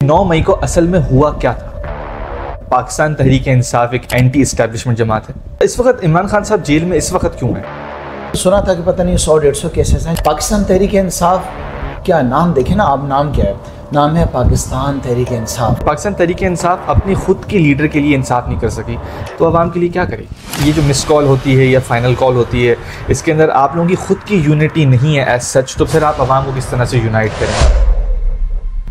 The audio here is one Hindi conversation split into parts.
9 मई को असल में हुआ क्या था? पाकिस्तान तहरीक इंसाफ एक एंटी एस्टैब्लिशमेंट जमात है। इस वक्त इमरान खान साहब जेल में इस वक्त क्यों हैं? सुना था कि पता नहीं 100-150 केसेस हैं। पाकिस्तान तहरीक इंसाफ, क्या नाम देखें ना आप, नाम क्या है? नाम है पाकिस्तान तहरीक इंसाफ। पाकिस्तान तहरीक इंसाफ अपनी खुद के लीडर के लिए इंसाफ नहीं कर सकी तो आवाम के लिए क्या करे? ये जो मिस कॉल होती है या फाइनल कॉल होती है, इसके अंदर आप लोगों की खुद की यूनिटी नहीं है एज सच, तो फिर आप आवाम को किस तरह से यूनाइट करें?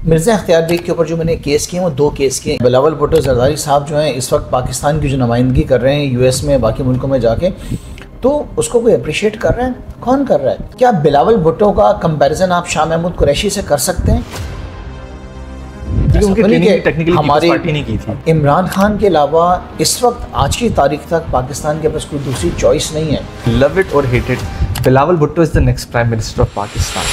मिर्ज़ा इख्तियार बेग के ऊपर जो मैंने केस किए वो 2 केस किए। बिलावल भुट्टो जरदारी साहब जो हैं इस वक्त पाकिस्तान की जो नुमाइंदगी कर रहे हैं यूएस में, बाकी मुल्कों में जाके, तो उसको कोई अप्रिशिएट कर रहे हैं? कौन कर रहा है? क्या बिलावल भुट्टो का कंपैरिजन आप शाह महमूद कुरैशी से कर सकते हैं? हमारे नहीं की थी। इमरान खान के अलावा इस वक्त आज की तारीख तक पाकिस्तान के पास कोई दूसरी चॉइस नहीं है। लव इट और hate it, Bilawal Bhutto is the next prime minister of Pakistan.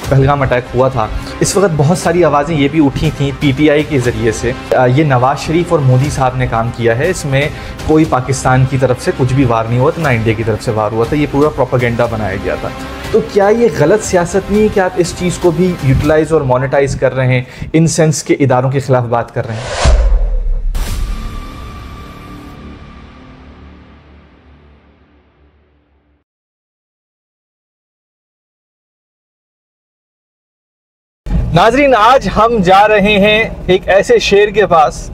Pahalgam attack हुआ था, इस वक्त बहुत सारी आवाज़ें ये भी उठी थी पीटीआई के ज़रिए से। ये नवाज शरीफ और मोदी साहब ने काम किया है, इसमें कोई पाकिस्तान की तरफ से कुछ भी वार नहीं हुआ था, ना इंडिया की तरफ से वार हुआ था, ये पूरा प्रोपेगेंडा बनाया गया था। तो क्या ये गलत सियासत नहीं है कि आप इस चीज़ को भी यूटिलाइज़ और मोनेटाइज़ कर रहे हैं, इन सेंस के इदारों के ख़िलाफ़ बात कर रहे हैं? नाजरीन, आज हम जा रहे हैं एक ऐसे शेर के पास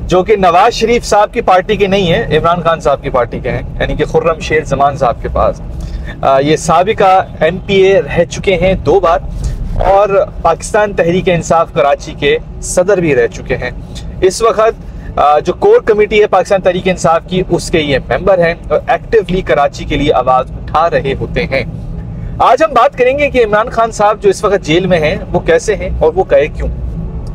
जो कि नवाज शरीफ साहब की पार्टी के नहीं है, इमरान खान साहब की पार्टी के हैं, यानी कि खुर्रम शेर जमान साहब के पास। ये साबिका एमपीए रह चुके हैं 2 बार और पाकिस्तान तहरीक इंसाफ कराची के सदर भी रह चुके हैं। इस वक्त जो कोर कमेटी है पाकिस्तान तहरीक इंसाफ की, उसके ये मेंबर हैं और एक्टिवली कराची के लिए आवाज़ उठा रहे होते हैं। आज हम बात करेंगे कि इमरान खान साहब जो इस वक्त जेल में हैं वो कैसे हैं और वो गए क्यों।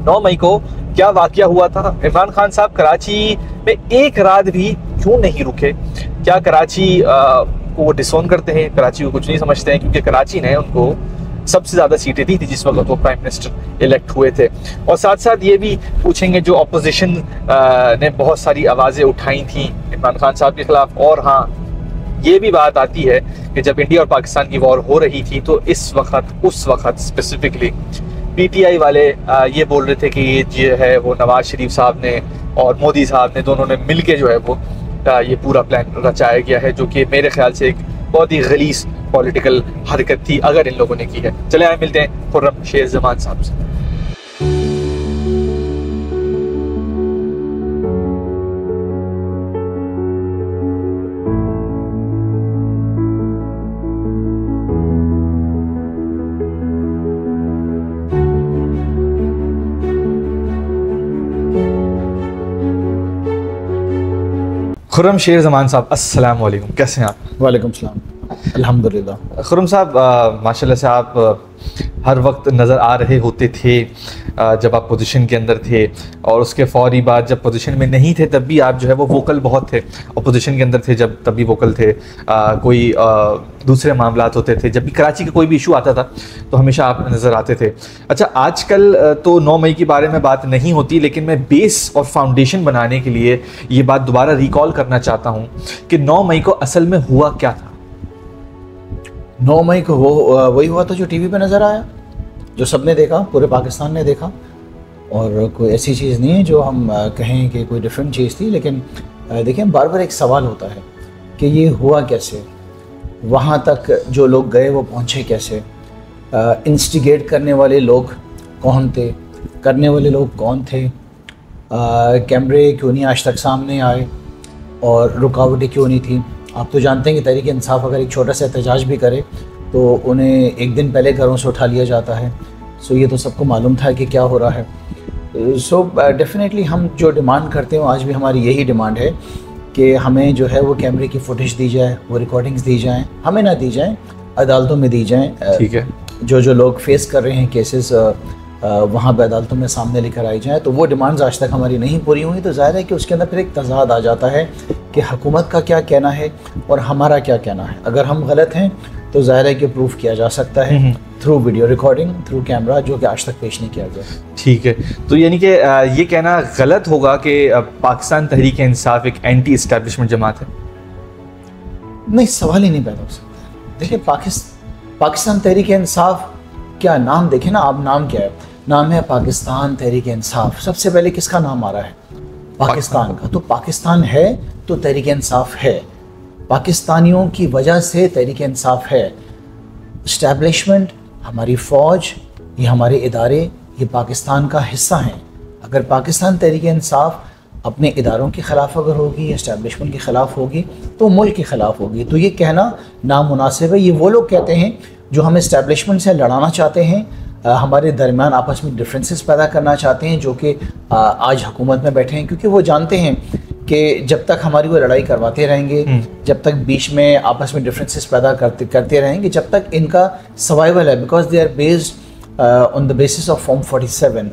9 मई को क्या वाकया हुआ था? इमरान खान साहब कराची में एक रात भी क्यों नहीं रुके? क्या कराची को वो डिसोन करते हैं, कराची को कुछ नहीं समझते हैं? क्योंकि कराची ने उनको सबसे ज़्यादा सीटें दी थी जिस वक्त वो प्राइम मिनिस्टर इलेक्ट हुए थे। और साथ साथ ये भी पूछेंगे जो अपोजिशन ने बहुत सारी आवाज़ें उठाई थी इमरान खान साहब के खिलाफ। और हाँ, ये भी बात आती है कि जब इंडिया और पाकिस्तान की वॉर हो रही थी तो उस वक्त स्पेसिफिकली पीटीआई वाले ये बोल रहे थे कि ये जो है वो नवाज शरीफ साहब ने और मोदी साहब ने, दोनों ने मिलके जो है वो ये पूरा प्लान रचाया गया है, जो कि मेरे ख्याल से एक बहुत ही गलीज पॉलिटिकल हरकत थी अगर इन लोगों ने की है। चले आए मिलते हैं खुर्रम शेर जमान साहब से। खुर्रम शेर जमान साहब, अस्सलाम वालेकुम, कैसे हैं आप? वालेकुम सलाम, अल्हम्दुलिल्लाह। खुर्रम साहब, माशाल्लाह से आप हर वक्त नज़र आ रहे होते थे जब आप पोजीशन के अंदर थे, और उसके फौरी बाद जब पोजीशन में नहीं थे तब भी आप जो है वो वोकल बहुत थे, और पोजीशन के अंदर थे जब तब भी वोकल थे। कोई दूसरे मामलात होते थे, जब भी कराची का कोई भी इशू आता था तो हमेशा आप नज़र आते थे। अच्छा, आजकल तो 9 मई के बारे में बात नहीं होती, लेकिन मैं बेस और फाउंडेशन बनाने के लिए ये बात दोबारा रिकॉल करना चाहता हूँ कि 9 मई को असल में हुआ क्या था। 9 मई को वही हुआ था जो टीवी पे नज़र आया, जो सबने देखा, पूरे पाकिस्तान ने देखा, और कोई ऐसी चीज़ नहीं है जो हम कहें कि कोई डिफरेंट चीज़ थी। लेकिन देखिए, बार बार एक सवाल होता है कि ये हुआ कैसे, वहाँ तक जो लोग गए वो पहुँचे कैसे, इंस्टिगेट करने वाले लोग कौन थे, करने वाले लोग कौन थे, कैमरे क्यों नहीं आज तक सामने आए और रुकावटें क्यों नहीं थी। आप तो जानते हैं कि तहरीक इंसाफ अगर एक छोटा सा एहतजाज भी करे तो उन्हें एक दिन पहले घरों से उठा लिया जाता है। सो ये तो सबको मालूम था कि क्या हो रहा है। सो डेफिनेटली हम जो डिमांड करते हैं आज भी हमारी यही डिमांड है कि हमें जो है वो कैमरे की फुटेज दी जाए, वो रिकॉर्डिंग्स दी जाएं, हमें ना दी जाएं, अदालतों में दी जाएं। ठीक है, जो लोग फेस कर रहे हैं केसेस वहाँ पे अदालतों में सामने लेकर आई जाएँ। तो वो डिमांड्स आज तक हमारी नहीं पूरी हुई, तो ज़ाहिर है कि उसके अंदर फिर एक तज़ाद आ जाता है कि हुकूमत का क्या कहना है और हमारा क्या कहना है। अगर हम गलत हैं तो ज़ाहिर है कि प्रूफ किया जा सकता है through video recording, through camera, जो कि आज तक पेश नहीं किया गया। ठीक है, तो यानी कि ये कहना गलत होगा कि पाकिस्तान तहरीक इंसाफ एक एंटी एस्टैब्लिशमेंट जमात है? नहीं, सवाल ही नहीं पैदा हो सकता। देखिए, पाकिस्तान तहरीक इंसाफ, क्या नाम देखें ना आप, नाम क्या है? नाम है पाकिस्तान तहरीक इंसाफ। सबसे पहले किसका नाम आ रहा है? पाकिस्तान का। तो पाकिस्तान है तो तहरीक इंसाफ है, पाकिस्तानियों की वजह से तहरीक इंसाफ है। इस्टेब्लिशमेंट, हमारी फ़ौज, ये हमारे इदारे, ये पाकिस्तान का हिस्सा हैं। अगर पाकिस्तान तहरीक इंसाफ अपने इदारों के ख़िलाफ़ अगर होगी, इस्टेब्लिशमेंट के ख़िलाफ़ होगी, तो मुल्क के ख़िलाफ़ होगी। तो ये कहना नामुनासिब है। ये वो लोग कहते हैं जो हमें इस्टेब्लिशमेंट से लड़ाना चाहते हैं, हमारे दरमियान आपस में डिफरेंसेस पैदा करना चाहते हैं, जो कि आज हुकूमत में बैठे हैं, क्योंकि वो जानते हैं कि जब तक हमारी वो लड़ाई करवाते रहेंगे, जब तक बीच में आपस में डिफरेंसेस पैदा करते रहेंगे, जब तक इनका सर्वाइवल है, because they are based on the basis of form 47,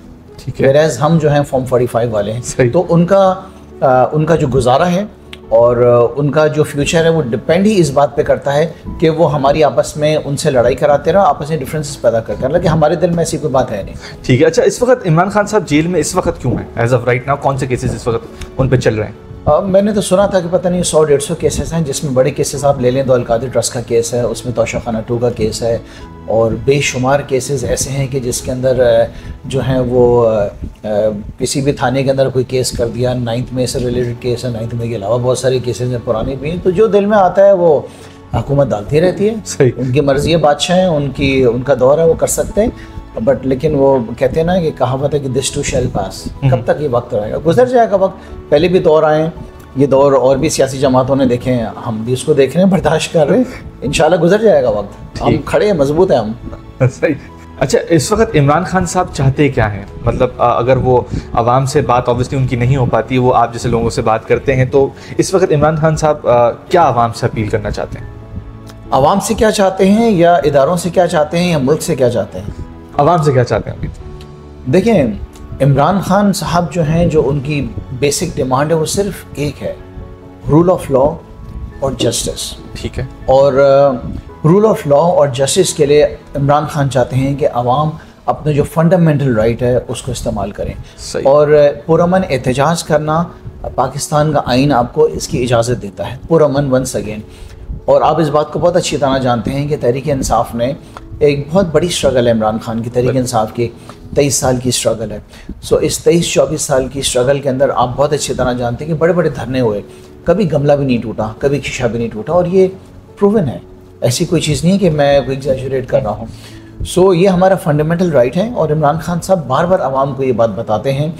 whereas हम जो हैं फॉर्म 45 वाले हैं। तो उनका जो गुजारा है और उनका जो फ्यूचर है वो डिपेंड ही इस बात पे करता है कि वो हमारी आपस में उनसे लड़ाई कराते रहो, आपस में डिफरेंसेस पैदा करते रहो, लेकिन हमारे दिल में ऐसी कोई बात है नहीं। ठीक है। अच्छा, इस वक्त इमरान खान साहब जेल में इस वक्त क्यों हैं? एज ऑफ राइट नाउ कौन से केसेस इस वक्त उन पे चल रहे हैं? मैंने तो सुना था कि पता नहीं 100-150 केसेस हैं, जिसमें बड़े केसेस आप ले लें तो अलकादिर ट्रस्ट का केस है, उसमें तोशाखाना 2 का केस है, और बेशुमार केसेस ऐसे हैं कि जिसके अंदर जो हैं वो किसी भी थाने के अंदर कोई केस कर दिया, 9th में से रिलेटेड केस है, 9th में के अलावा बहुत सारे केसेस हैं पुराने भी। तो जो दिल में आता है वो हुकूमत डालती रहती है, सही उनकी मर्जी है, बादशाह हैं, उनका दौर है, वो कर सकते हैं। बट लेकिन वो कहते हैं ना कि कहावत है कि दिस टू शैल पास, कब तक ये वक्त रहेगा? गुजर जाएगा वक्त। पहले भी दौर आए, ये दौर और भी सियासी जमातों ने देखे हैं, हम भी उसको देख रहे हैं, बर्दाश्त कर रहे हैं, इंशाल्लाह गुजर जाएगा वक्त। हम खड़े हैं, मजबूत हैं हम। सही। अच्छा, इस वक्त इमरान खान साहब चाहते क्या हैं? मतलब अगर वो आवाम से बात ऑब्वियसली उनकी नहीं हो पाती, वो आप जैसे लोगों से बात करते हैं, तो इस वक्त इमरान खान साहब क्या आवाम से अपील करना चाहते हैं? आवाम से क्या चाहते हैं, या इदारों से क्या चाहते हैं, या मुल्क से क्या चाहते हैं? आवाम से क्या चाहते हैं? देखें, इमरान खान साहब जो हैं, जो उनकी बेसिक डिमांड है वो सिर्फ एक है, रूल ऑफ लॉ और जस्टिस। ठीक है। और रूल ऑफ लॉ और जस्टिस के लिए इमरान खान चाहते हैं कि आवाम अपने जो फंडामेंटल राइट है उसको इस्तेमाल करें, और पुरअमन एहतजाज करना पाकिस्तान का आइन आपको इसकी इजाज़त देता है, पुरअमन वंस अगेन। और आप इस बात को बहुत अच्छी तरह जानते हैं कि तहरीक इंसाफ ने एक बहुत बड़ी स्ट्रगल है इमरान खान की, तहरीक इंसाफ की 23 साल की स्ट्रगल है। सो इस 23-24 साल की स्ट्रगल के अंदर आप बहुत अच्छी तरह जानते हैं कि बड़े बड़े धरने हुए, कभी गमला भी नहीं टूटा, कभी शीशा भी नहीं टूटा, और ये प्रूवन है, ऐसी कोई चीज़ नहीं है कि मैं कोई एग्जैजरेट कर रहा हूँ। सो ये हमारा फंडामेंटल राइट है, और इमरान खान साहब बार बार आवाम को ये बात बताते हैं,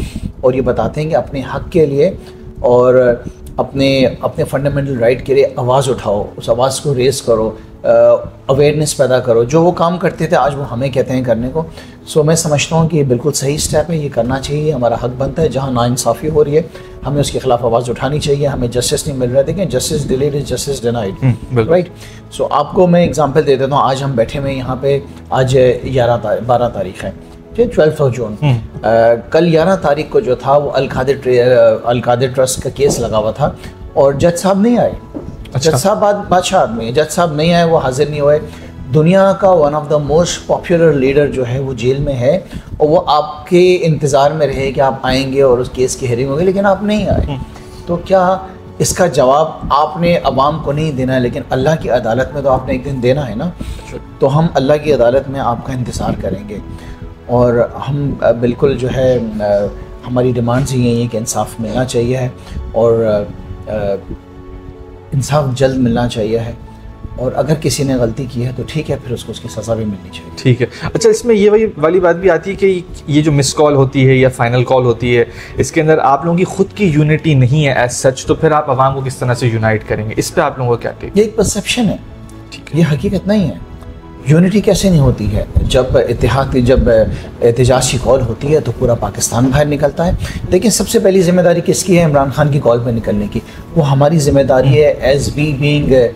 और ये बताते हैं कि अपने हक़ के लिए और अपने फंडामेंटल राइट के लिए आवाज़ उठाओ, उस आवाज़ को रेस करो, अवेयरनेस पैदा करो। जो वो काम करते थे आज वो हमें कहते हैं करने को। सो मैं समझता हूँ कि ये बिल्कुल सही स्टेप है, ये करना चाहिए, हमारा हक बनता है। जहाँ नाइंसाफ़ी हो रही है हमें उसके खिलाफ आवाज़ उठानी चाहिए। हमें जस्टिस नहीं मिल रहा है, देखें, justice delayed is justice denied, right. So आपको मैं एग्जांपल दे देता हूँ। आज हम बैठे हुए यहाँ पे, आज 12 तारीख है, 12 जून। कल 11 तारीख को जो था वो अलकादिर ट्रस्ट का केस लगा हुआ था, और जज साहब नहीं आए। अच्छा। जज साहब बादशाह आदमी है, जज साहब नहीं आए, वो हाजिर नहीं हुए। दुनिया का one of the most popular leader जो है वो जेल में है, और वो आपके इंतज़ार में रहे कि आप आएंगे और उस केस की हेयरिंग होगी, लेकिन आप नहीं आए। तो क्या इसका जवाब आपने अवाम को नहीं देना है, लेकिन अल्लाह की अदालत में तो आपने एक दिन देना है ना। तो हम अल्लाह की अदालत में आपका इंतज़ार करेंगे, और हम बिल्कुल जो है हमारी डिमांड्स ही हैं कि इंसाफ मिलना चाहिए है, और इंसाफ जल्द मिलना चाहिए है, और अगर किसी ने गलती की है तो ठीक है, फिर उसको उसकी सज़ा भी मिलनी चाहिए। ठीक है। अच्छा, इसमें ये वाली बात भी आती है कि ये जो मिस कॉल होती है या फाइनल कॉल होती है, इसके अंदर आप लोगों की खुद की यूनिटी नहीं है एज सच, तो फिर आप आवाम को किस तरह से यूनाइट करेंगे? इस पर आप लोगों का क्या टेक? ये एक परसेप्शन है, ये हकीकत नहीं है। यूनिटी कैसे नहीं होती है? जब एहतजाज की कॉल होती है तो पूरा पाकिस्तान बाहर निकलता है। लेकिन सबसे पहली जिम्मेदारी किसकी है? इमरान खान की कॉल पर निकलने की। वो हमारी जिम्मेदारी है as we being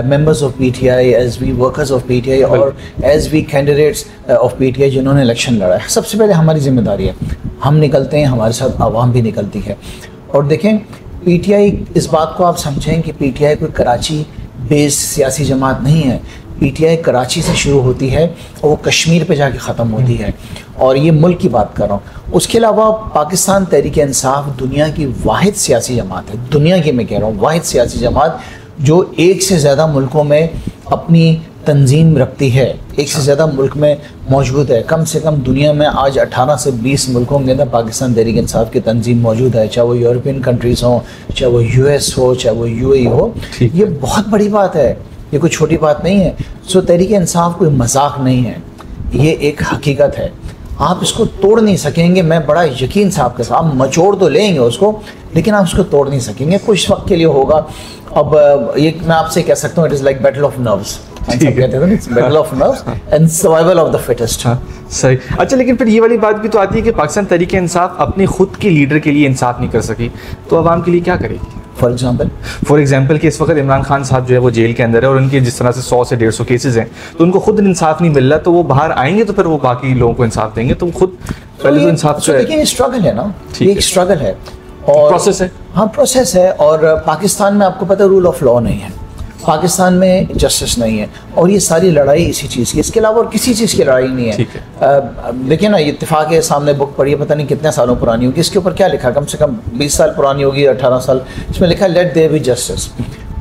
members of PTI, as we workers of PTI, और as we candidates of PTI जिन्होंने इलेक्शन लड़ा है। सबसे पहले हमारी जिम्मेदारी है, हम निकलते हैं, हमारे साथ आवाम भी निकलती है। और देखें, PTI, इस बात को आप समझें कि PTI कोई कराची बेस्ड सियासी जमात नहीं है। PTI कराची से शुरू होती है और वो कश्मीर पे जाके ख़त्म होती है, और ये मुल्क की बात कर रहा हूँ। उसके अलावा पाकिस्तान तहरीक इंसाफ दुनिया की वाहिद सियासी जमात है, दुनिया की मैं कह रहा हूँ वाहिद सियासी जमात जो एक से ज़्यादा मुल्कों में अपनी तंजीम रखती है। एक से ज़्यादा मुल्क में मौजूद है। कम से कम दुनिया में आज 18 से 20 मुल्कों के अंदर पाकिस्तान तहरीक इंसाफ की तंजीम मौजूद है, चाहे वो यूरोपियन कंट्रीज़ हों, चाहे वो US हो, चाहे वो UAE हो। ये बहुत बड़ी बात है, ये कोई छोटी बात नहीं है। सो तहरीक इंसाफ कोई मजाक नहीं है, ये एक हकीकत है, आप इसको तोड़ नहीं सकेंगे। मैं बड़ा यकीन से आपके साथ, आप मचोड़ तो लेंगे उसको, लेकिन आप उसको तोड़ नहीं सकेंगे। कुछ वक्त के लिए होगा। अब ये मैं आपसे कह सकता हूँ, it is like battle of nerves, battle of nerves and survival of the fittest. सही। अच्छा, लेकिन फिर ये वाली बात भी तो आती है कि पाकिस्तान तहरीक इंसाफ अपने खुद के लीडर के लिए इंसाफ नहीं कर सकी, तो आवाम के लिए क्या करेगी? फॉर एग्जाम्पल कि इस वक्त इमरान खान साहब जो है वो जेल के अंदर है और उनके जिस तरह से 100 से 150 केसेस हैं, तो उनको खुद इंसाफ नहीं मिल रहा, तो वो बाहर आएंगे तो फिर वो बाकी लोगों को इंसाफ देंगे, तो खुद पहले तो इंसाफ तो देखिए, स्ट्रगल है ना, ये एक स्ट्रगल है और प्रोसेस है। हाँ, प्रोसेस है। और पाकिस्तान में आपको पता है रूल ऑफ लॉ नहीं है, पाकिस्तान में जस्टिस नहीं है, और ये सारी लड़ाई इसी चीज़ की, इसके अलावा और किसी चीज़ की लड़ाई नहीं है। देखिए ना, इत्तेफाक है, सामने बुक पढ़ी है, पता नहीं कितने सालों पुरानी होगी, इसके ऊपर क्या लिखा, कम से कम 20 साल पुरानी होगी, 18 साल। इसमें लिखा है लेट देयर बी जस्टिस।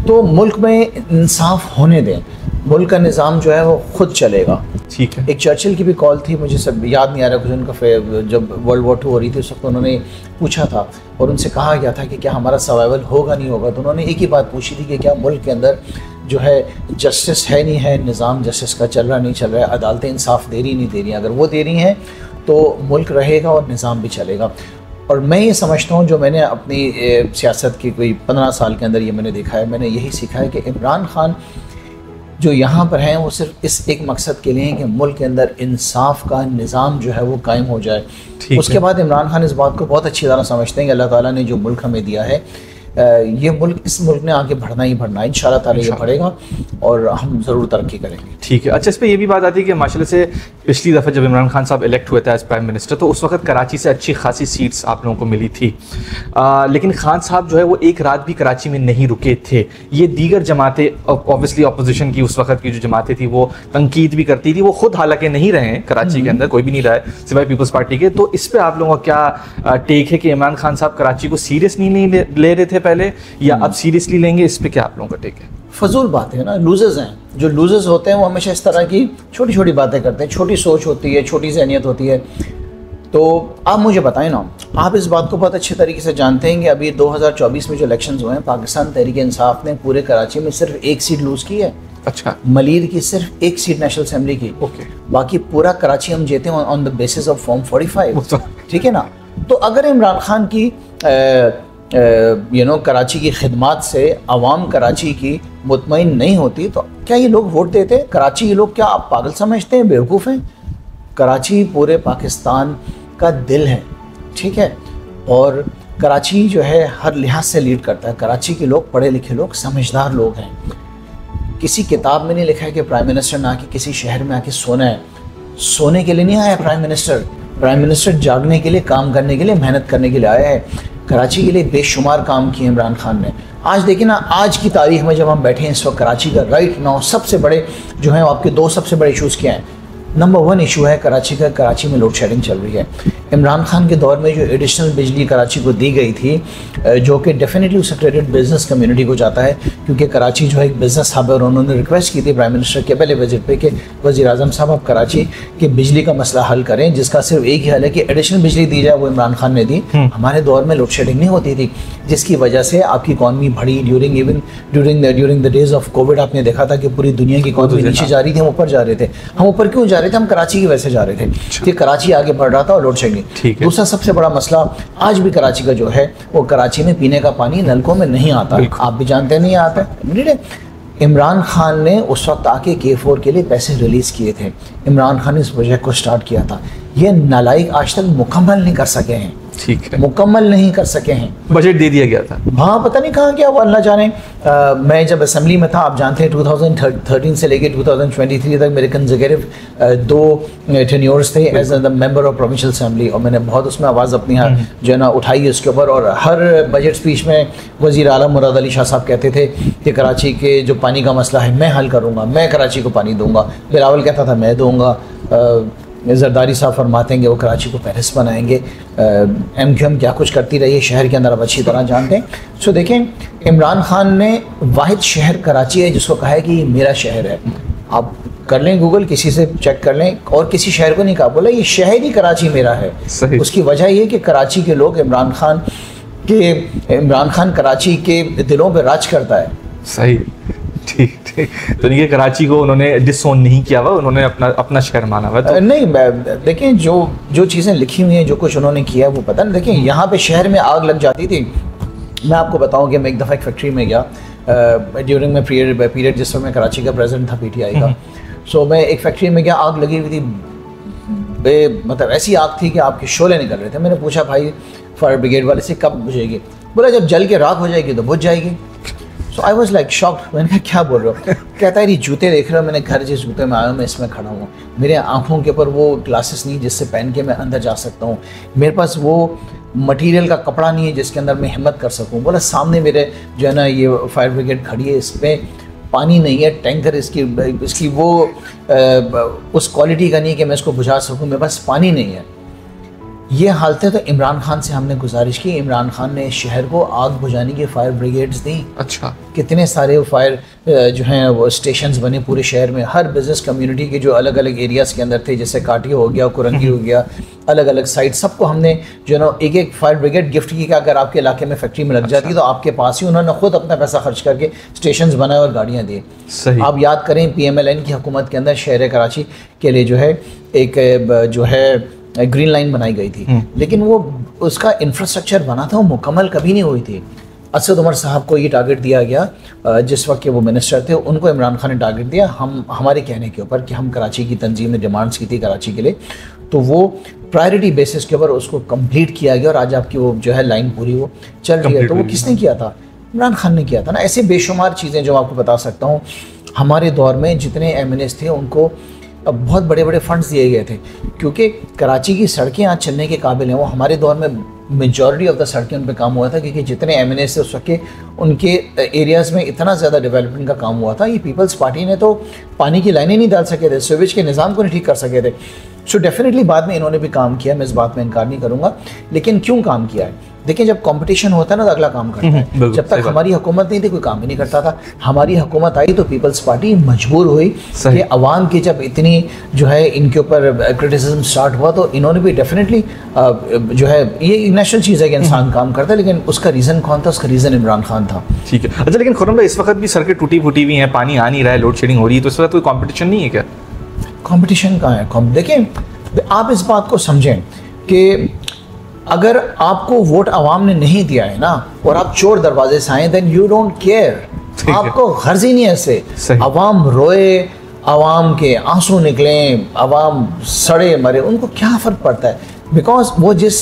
तो मुल्क में इंसाफ होने दें, मुल्क का निज़ाम जो है वो खुद चलेगा। ठीक है। एक चर्चिल की भी कॉल थी, मुझे सब याद नहीं आ रहा कुछ, उनका जब वर्ल्ड वॉर 2 हो रही थी उस वक्त उन्होंने पूछा था और उनसे कहा गया था कि क्या हमारा सर्वाइवल होगा नहीं होगा, तो उन्होंने एक ही बात पूछी थी कि क्या मुल्क के अंदर जो है जस्टिस है नहीं है, निज़ाम जस्टिस का चल रहा नहीं चल रहा है, अदालतें इंसाफ दे रही नहीं दे रही हैं। अगर वो दे रही हैं तो मुल्क रहेगा और निज़ाम भी चलेगा। और मैं ये समझता हूँ, जो मैंने अपनी सियासत की कोई 15 साल के अंदर ये मैंने देखा है, मैंने यही सीखा है कि इमरान खान जो यहाँ पर हैं वो सिर्फ इस एक मकसद के लिए हैं कि मुल्क के अंदर इंसाफ का निज़ाम जो है वो कायम हो जाए। उसके बाद इमरान खान इस बात को बहुत अच्छी तरह समझते हैं कि अल्लाह ताला ने जो मुल्क हमें दिया है, ये मुल्क, इस मुल्क ने आगे बढ़ना ही बढ़ना है, इंशाल्लाह ताला ये बढ़ेगा और हम ज़रूर तरक्की करेंगे। ठीक है। अच्छा, इस पर ये भी बात आती है कि माशाल्लाह से पिछली दफ़ा जब इमरान खान साहब इलेक्ट हुए थे एज प्राइम मिनिस्टर, तो उस वक्त कराची से अच्छी खासी सीट्स आप लोगों को मिली थी, लेकिन खान साहब जो है वो एक रात भी कराची में नहीं रुके थे। ये दीगर जमातें, ऑब्वियसली अपोजिशन की उस वक्त की जो जमातें थी वो तनकीद भी करती थी, वो खुद हालांकि नहीं रहे हैं कराची के अंदर, कोई भी नहीं रहा है सिवाय पीपल्स पार्टी के। तो इस पर आप लोगों का क्या टेक है कि इमरान खान साहब कराची को सीरियस नहीं ले रहे थे पहले, या अब सीरियसली लेंगे? इस पर क्या आप लोगों का टेक है? फजूल बात है ना, लूजर्स हैं, जो लूजर्स होते हैं वो हमेशा इस तरह की छोटी छोटी बातें करते हैं, छोटी सोच होती है, छोटी ज़हनियत होती है। तो आप मुझे बताएं ना, आप इस बात को बहुत अच्छे तरीके से जानते हैं कि अभी 2024 में जो इलेक्शंस हुए हैं, पाकिस्तान तहरीक इंसाफ ने पूरे कराची में सिर्फ एक सीट लूज़ की है। अच्छा। मलीर की सिर्फ एक सीट नेशनल असेंबली की। ओके। बाकी पूरा कराची हम जीते हैं on the basis of form 45। ठीक है ना। तो अगर इमरान खान की कराची की खिदमत से अवाम कराची की मुतमईन नहीं होती तो क्या ये लोग वोट देते? कराची के लोग क्या आप पागल समझते हैं, बेवकूफ़ हैं? कराची पूरे पाकिस्तान का दिल है, ठीक है, और कराची जो है हर लिहाज से लीड करता है। कराची के लोग पढ़े लिखे लोग, समझदार लोग हैं। किसी किताब में नहीं लिखा है कि प्राइम मिनिस्टर ने आके किसी शहर में आके सोना है। सोने के लिए नहीं आया प्राइम मिनिस्टर, प्राइम मिनिस्टर जागने के लिए, काम करने के लिए, मेहनत करने के लिए आया है। कराची के लिए बेशुमार काम किए इमरान खान ने। आज देखिए ना, आज की तारीख में जब हम बैठे हैं इस वक्त कराची का राइट नाउ सबसे बड़े जो हैं आपके 2 सबसे बड़े इशूज़ क्या हैं? नंबर 1 इशू है कराची का, कराची में लोड शेडिंग चल रही है। इमरान खान के दौर में जो एडिशनल बिजली कराची को दी गई थी, जो कि डेफिनेटली उस क्रेडिट बिजनेस कम्युनिटी को जाता है, क्योंकि कराची जो है एक बिज़नेस हब है, और उन्होंने रिक्वेस्ट की थी प्राइम मिनिस्टर के पहले विजिट पे कि वज़ीर आज़म साहब आप कराची के बिजली का मसला हल करें, जिसका सिर्फ एक ही हल है कि एडिशनल बिजली दी जाए। वो इमरान खान ने दी। हमारे दौर में लोड शेडिंग नहीं होती थी, जिसकी वजह से आपकी इकॉनमी बढ़ी। During the days of Covid आपने देखा था कि पूरी दुनिया की इकॉनमी नीचे जा रही थी, हम ऊपर जा रहे थे। हम ऊपर क्यों जा रहे थे? हम कराची की वजह से जा रहे थे कि कराची आगे बढ़ रहा था और लोड शेडिंग। दूसरा सबसे बड़ा मसला आज भी कराची का जो है, वो कराची में पीने का पानी नलकों में नहीं आता। आप भी जानते नहीं आता है। इमरान खान ने उस वक्त आके K4 के लिए पैसे रिलीज किए थे। इमरान खान ने इस प्रोजेक्ट को स्टार्ट किया था। ये नालायक आज तक मुकम्मल नहीं कर सके हैं। ठीक है, मुकम्मल नहीं कर सके हैं। बजट दे दिया गया था, हाँ, पता नहीं कहाँ गया वो, अल्लाह जाने। मैं जब असेंबली में था, आप जानते हैं 2013 से लेके 2023 तक मेरे कंसेक्यूटिव 2 टेन्योर्स थे as the member of provincial assembly, और मैंने बहुत उसमें आवाज़ अपनी जो है ना उठाई है उसके ऊपर। और हर बजट स्पीच में वज़ीर आला मुराद अली शाह साहब कहते थे कि कराची के जो पानी का मसला है मैं हल करूँगा, मैं कराची को पानी दूँगा। बिलावल कहता था मैं दूँगा। जरदारी साहब फरमाते हैं कि वो कराची को पेरिस बनाएंगे। MQM क्या कुछ करती रही है शहर के अंदर, अब अच्छी तरह जानते हैं। सो देखें, इमरान खान ने वाहिद शहर कराची है जिसको कहा है कि ये मेरा शहर है। अब कर लें गूगल, किसी से चेक कर लें, और किसी शहर को नहीं कहा, बोला ये शहर ही कराची मेरा है। उसकी वजह ये कि कराची के लोग इमरान खान कराची के दिलों पे राज करता है। सही, ठीक ठीक। तो ये कराची को उन्होंने डिसोन नहीं किया हुआ, उन्होंने अपना शहर माना हुआ। तो नहीं, देखिए जो चीज़ें लिखी हुई हैं, जो कुछ उन्होंने किया वो पता नहीं। देखिए यहाँ पे शहर में आग लग जाती थी। मैं आपको बताऊँ कि मैं एक दफ़ा एक फैक्ट्री में गया ड्यूरिंग माई पीरियड जिस समय मैं कराची का प्रेसिडेंट था PTI का। सो मैं एक फैक्ट्री में गया, आग लगी हुई थी, मतलब ऐसी आग थी कि आपके शोले निकल रहे थे। मैंने पूछा भाई फायर ब्रिगेड वाले से कब बुझेगी? बोला जब जल के राख हो जाएगी तो बुझ जाएगी। सो आई वॉज लाइक शॉक्ड। मैंने कहा क्या बोल रहे हो? कहता है ये जूते देख रहे हो, मैंने घर जिस जूते में आया हूँ मैं इसमें खड़ा हूँ, मेरे आँखों के ऊपर वो ग्लासेस नहीं जिससे पहन के मैं अंदर जा सकता हूँ, मेरे पास वो मटेरियल का कपड़ा नहीं है जिसके अंदर मैं हिम्मत कर सकूँ। बोला सामने मेरे जो है ना ये फायर ब्रिगेड खड़ी है, इसमें पानी नहीं है, टैंकर इसकी वो उस क्वालिटी का नहीं है कि मैं इसको बुझा सकूँ, मेरे पास पानी नहीं है। ये हालतें तो इमरान खान से हमने गुजारिश की, इमरान खान ने शहर को आग बुझाने की फायर ब्रिगेड्स दी। अच्छा, कितने सारे फायर जो हैं वो स्टेशंस बने पूरे शहर में, हर बिजनेस कम्युनिटी के जो अलग अलग एरियाज़ के अंदर थे, जैसे काटी हो गया, कुरंगी हो गया, अलग अलग साइड, सबको हमने जो है ना एक एक फायर ब्रिगेड गिफ्ट की कि अगर आपके इलाके में फैक्ट्री में लग जाती तो आपके पास ही, उन्होंने खुद अपना पैसा खर्च करके स्टेशन बनाए और गाड़ियाँ दी। आप याद करें PMLN की हुकूमत के अंदर शहर कराची के लिए जो है एक जो है ग्रीन लाइन बनाई गई थी, लेकिन वो उसका इंफ्रास्ट्रक्चर बना था वो मुकम्मल कभी नहीं हुई थी। असद उमर साहब को ये टारगेट दिया गया जिस वक्त के वो मिनिस्टर थे, उनको इमरान खान ने टारगेट दिया हमारे कहने के ऊपर कि हम कराची की तंजीम ने डिमांड्स की थी कराची के लिए, तो वो प्रायोरिटी बेसिस के ऊपर उसको कंप्लीट किया गया और आज आपकी वो जो है लाइन पूरी वो चल रही है। तो वो किसने किया था? इमरान खान ने किया था ना। ऐसे बेशुमार चीज़ें जो आपको बता सकता हूँ। हमारे दौर में जितने MNAs थे उनको बहुत बड़े बड़े फंड्स दिए गए थे, क्योंकि कराची की सड़कें आज चलने के काबिल हैं। वो हमारे दौर में मेजॉरिटी ऑफ द सड़कें उन पर काम हुआ था, क्योंकि जितने MNAs थे उस वक्त के उनके एरियाज़ में इतना ज़्यादा डेवलपमेंट का काम हुआ था। ये पीपल्स पार्टी ने तो पानी की लाइनें नहीं डाल सके थे, सीवेज के निज़ाम को नहीं ठीक कर सके थे। सो डेफिनेटली बाद में इन्होंने भी काम किया, मैं इस बात में इनकार नहीं करूँगा। लेकिन क्यों काम किया है? देखिए जब कंपटीशन होता है ना तो अगला काम करता है। जब तक हमारी हुकूमत नहीं थी कोई काम ही नहीं करता था। हमारी हुकूमत आई तो पीपल्स पार्टी मजबूर हुई कि अवाम की जब इतनी जो है इनके ऊपर क्रिटिसिज्म स्टार्ट हुआ तो इन्होंने भी डेफिनेटली जो है ये नेशनल चीज़ है कि इंसान काम करता है, लेकिन उसका रीज़न कौन था? उसका रीज़न इमरान खान था। ठीक है। अच्छा, लेकिन खुर्रम भाई इस वक्त भी सड़कें टूटी फूटी हुई हैं, पानी आ नहीं रहा है, लोड शेडिंग हो रही है, तो इस वक्त कोई कॉम्पिटिशन नहीं है क्या? कॉम्पिटिशन कहाँ है? देखिए आप इस बात को समझें कि अगर आपको वोट आवाम ने नहीं दिया है ना और आप चोर दरवाजे से आए, देन यू डोंट केयर। आपको गर्ज ही नहीं है इससे। आवाम रोए, आवाम के आंसू निकले, आवाम सड़े मरे, उनको क्या फ़र्क पड़ता है? बिकॉज वो जिस